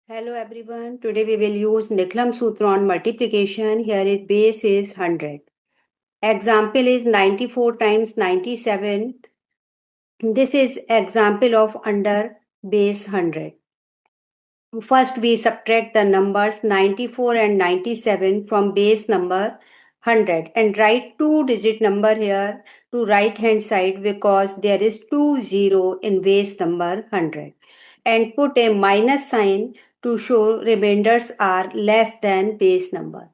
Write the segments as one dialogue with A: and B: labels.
A: Hello everyone. Today we will use Niklam Sutra on multiplication. Here its base is 100. Example is 94 times 97. This is example of under base 100. First we subtract the numbers 94 and 97 from base number 100 and write two-digit number here to right hand side because there is 20 in base number 100 and put a minus sign to show remainders are less than base number.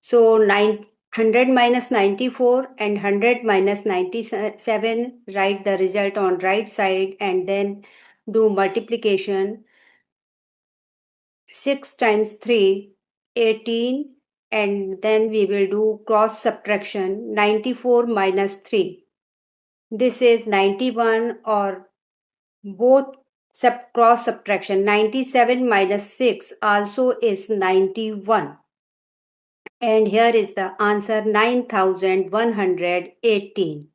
A: So 100 minus 94 and 100 minus 97, write the result on right side and then do multiplication. 6 times 3, 18, and then we will do cross subtraction 94 minus 3. This is 91 or both cross subtraction 97 minus 6 also is 91. And here is the answer 9118.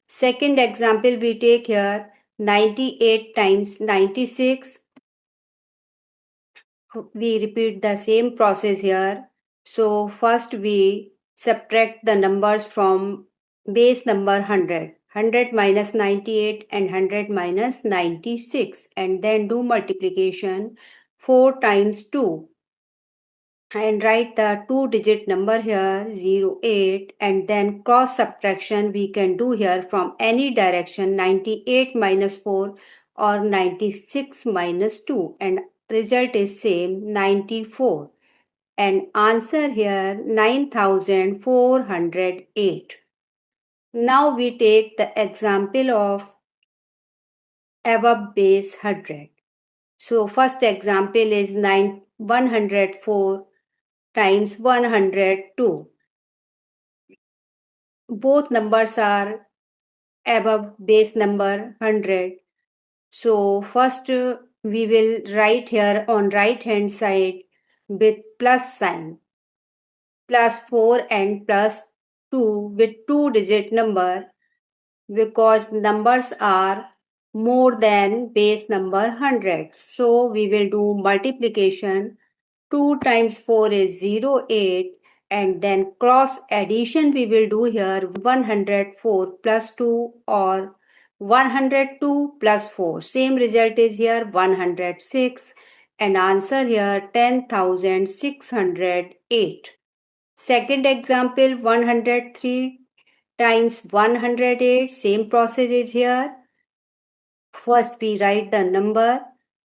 A: Second example we take here 98 times 96. We repeat the same process here. So first we subtract the numbers from base number 100. 100 minus 98 and 100 minus 96 and then do multiplication 4 times 2 and write the two-digit number here 08 and then cross subtraction we can do here from any direction 98 minus 4 or 96 minus 2 and result is same 94 and answer here 9408. Now we take the example of above base 100. So first example is 104 times 102. Both numbers are above base number 100. So first we will write here on right hand side with plus sign. Plus 4 and plus 2 with two-digit number because numbers are more than base number 100. So we will do multiplication. 2 times 4 is 08 and then cross addition we will do here 104 plus 2 or 102 plus 4. Same result is here 106 and answer here 10,608. Second example 103 times 108. Same process is here. First we write the number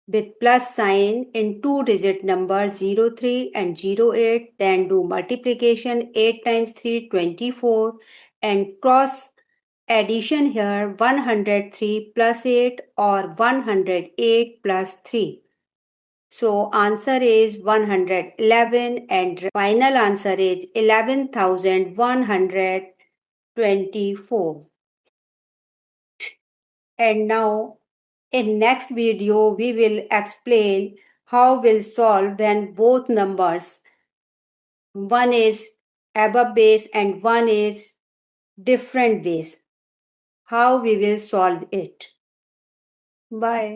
A: with plus sign in two-digit number 03 and 08, then do multiplication 8 times 3 24 and cross addition here 103 plus 8 or 108 plus 3. So answer is 111 and final answer is 11,124. And now in next video, we will explain how we'll solve when both numbers, one is above base and one is different base. How we will solve it. Bye.